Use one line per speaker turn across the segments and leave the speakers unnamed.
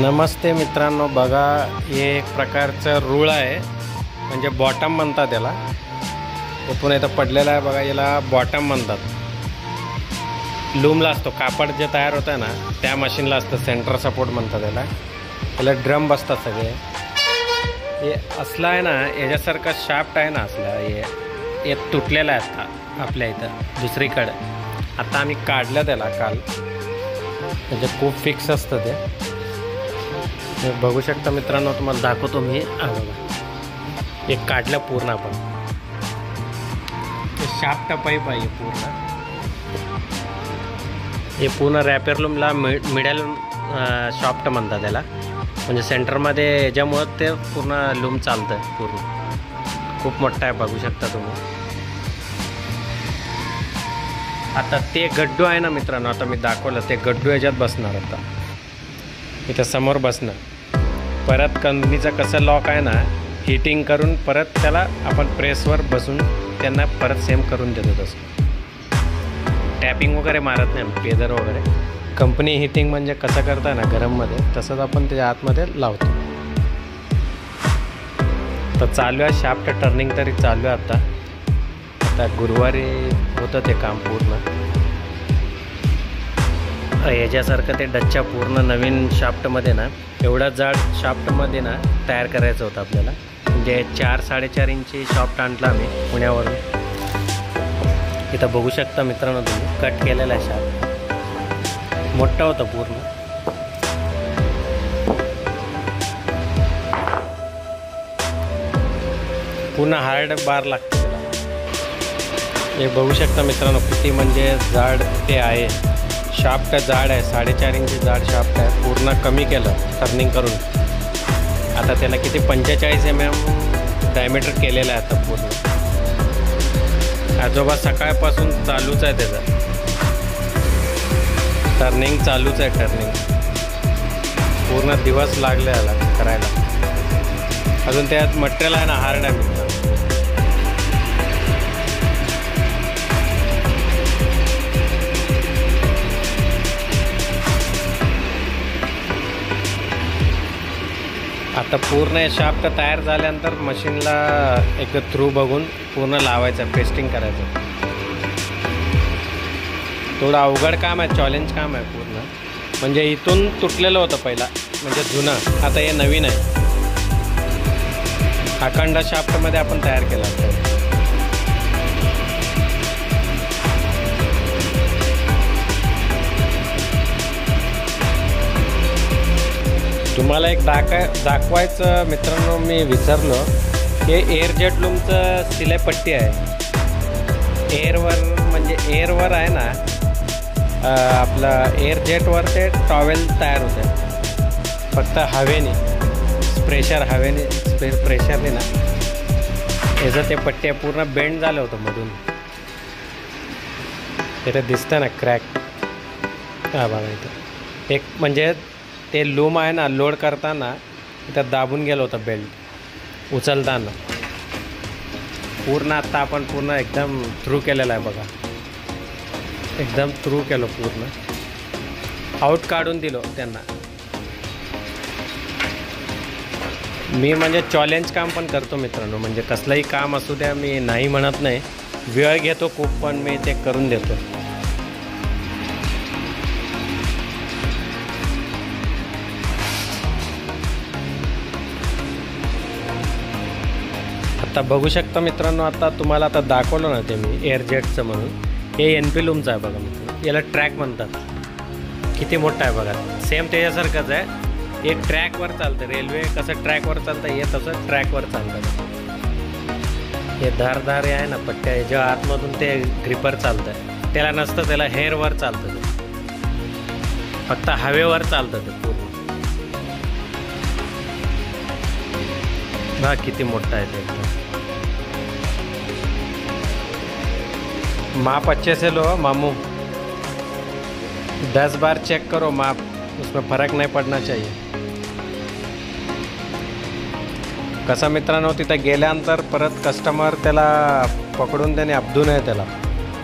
नमस्ते मित्रांनो, बघा हे एक प्रकारचं रूळ आहे, म्हणजे बॉटम म्हणतात त्याला. हे पुन्हा इथं पडलेलं आहे बघा, याला बॉटम म्हणतात. लूमला असतो कापड जे तयार होतं ना, त्या मशीनला असतं सेंटर सपोर्ट म्हणतात त्याला. त्याला ड्रम बसतात सगळे. हे असलं आहे ना, याच्यासारखं शाफ्ट आहे ना असलं, हे तुटलेलं आहे आता आपल्या इथं दुसरीकडं. आता आम्ही काढलं त्याला काल, म्हणजे खूप फिक्स असतं ते. बघू शकता मित्रांनो, तुम्हाला दाखवतो मी. बघा एक काढलं पूर्ण आपण, ते शाफ्ट पाईप आहे पूर्ण. हे पूर्ण रॅपर लूमला मिडल शाफ्ट म्हणतात त्याला, म्हणजे सेंटरमध्ये याच्यामुळं ते पूर्ण लूम चालतं आहे पूर्ण. खूप मोठा आहे, बघू शकता तुम्ही. आता ते गड्डू आहे ना मित्रांनो, आता मी दाखवलं ते गड्डू याच्यात बसणार. आता इथं समोर बसणं. परत कंपनीचं कसं लॉक आहे ना, हिटिंग करून परत त्याला आपण प्रेसवर बसून त्यांना परत सेम करून देतो. तसं टॅपिंग वगैरे मारत नाही, पेदर वगैरे. कंपनी हिटिंग म्हणजे कसं करता ना गरममध्ये, तसंच आपण त्याच्या आतमध्ये लावतो. तर चालू आहे शाफ्ट टर्निंग, तरी चालू आहे आता. आता गुरुवारी होतं ते काम पूर्ण. याच्यासारखं ते डच्च्या पूर्ण नवीन शाफ्टमध्ये ना, एवढा जाड शाफ्टमध्ये ना तयार करायचं होतं आपल्याला. म्हणजे 4-4.5 इंची शाफ्ट आणला आम्ही पुण्यावरून. इथं बघू शकता मित्रांनो तुम्ही, कट केलेला आहे शाफ्ट. मोठा होता पूर्ण. पूर्ण हार्ड बार लागते त्याला. हे बघू शकता मित्रांनो किती म्हणजे जाड ते आहे. शाफ्ट जाड आहे, 4.5 इंची जाड शाफ्ट आहे. पूर्ण कमी केलं टर्निंग करून. आता त्याला किती 45 mm डायमीटर केलेलं आहे आता पूर्ण. आजोबा सकाळपासून चालूच आहे त्याचं टर्निंग, चालूच आहे टर्निंग. पूर्ण दिवस लागले याला करायला. अजून त्यात मटेरियल आहे ना हार्ड आहे मित्रांनो. आता पूर्ण शाफ्ट तयार झाल्यानंतर मशीनला एक थ्रू बघून पूर्ण लावायचं, पेस्टिंग करायचं. थोडं अवघड काम आहे, चॅलेंज काम आहे पूर्ण. म्हणजे इथून तुटलेलं होतं पहिला, म्हणजे जुनं. आता हे नवीन आहे. अखंड शाफ्टमध्ये आपण तयार केला. तुम्हाला एक दाखवायचं मित्रांनो मी विसरलो. हे एअर जेट लूमचं सिलाई पट्टी आहे. एअरवर म्हणजे एअरवर आहे ना, आपलं एअर जेटवर ते टॉवेल तयार होते फक्त हवेने, प्रेशरने ना. याचं ते पट्टी पूर्ण बेंड झालं होतं मधून. इथं दिसतं ना क्रॅक. हा बघा इथं एक, म्हणजे ते लूम आहे ना, लोड करताना इथं दाबून गेलं होतं बेल्ट उचलताना. पूर्ण आत्ता आपण पूर्ण एकदम थ्रू केलेलं आहे बघा. एकदम थ्रू केलं पूर्ण. आऊट काढून दिलो त्यांना. मी म्हणजे चॅलेंज काम पण करतो मित्रांनो. म्हणजे कसलंही काम असू द्या, मी नाही म्हणत नाही. वेळ घेतो खूप, पण मी ते करून देतो. आता बघू शकता मित्रांनो, आता तुम्हाला आता दाखवलं ना ते मी एअर जेटचं म्हणून. हे NP लूमचं आहे बघा मित्रांनो. याला ट्रॅक म्हणतात. किती मोठा आहे बघा. सेम त्याच्यासारखंच आहे. एक ट्रॅकवर चालतं. रेल्वे कसं ट्रॅकवर चालतं, हे तसं ट्रॅकवर चालतं. हे धार आहे ना पट्ट्या, जेव्हा आतमधून ते ग्रिपर चालतं. त्याला नसतं, त्याला हेअरवर चालतं. ते फक्त हवेवर चालतं ते पूर्ण. हा किती मोठा आहे ते. माप अच्छे से लो मामू. 10 बार चेक करो माप, उसमें फर्क नहीं पड़ना चाहिए. कसं मित्रांनो, तिथं गेल्यानंतर परत कस्टमर त्याला पकडून त्याने अपदू नये त्याला.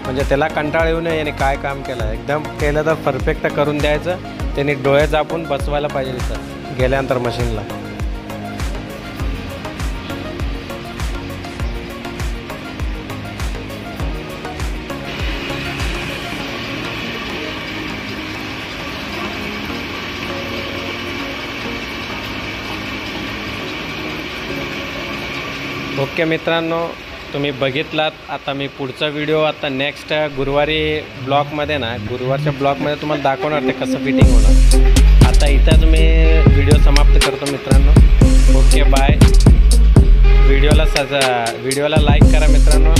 म्हणजे त्याला कंटाळ येऊ नये याने काय काम केलं. एकदम केलं तर परफेक्ट करून द्यायचं. त्यांनी डोळे झापून बसवायला पाहिजे. तिथं गेल्यानंतर मशीनला. ओके मित्रांनो, तुम्ही बघितलात. आता मी पुढचा व्हिडिओ आता नेक्स्ट गुरुवारी ब्लॉगमध्ये ना, गुरुवारच्या ब्लॉगमध्ये तुम्हाला दाखवणार ते कसं फिटिंग होणार. आता इथंच मी व्हिडिओ समाप्त करतो मित्रांनो. Okay bye. व्हिडिओला लाईक करा मित्रांनो.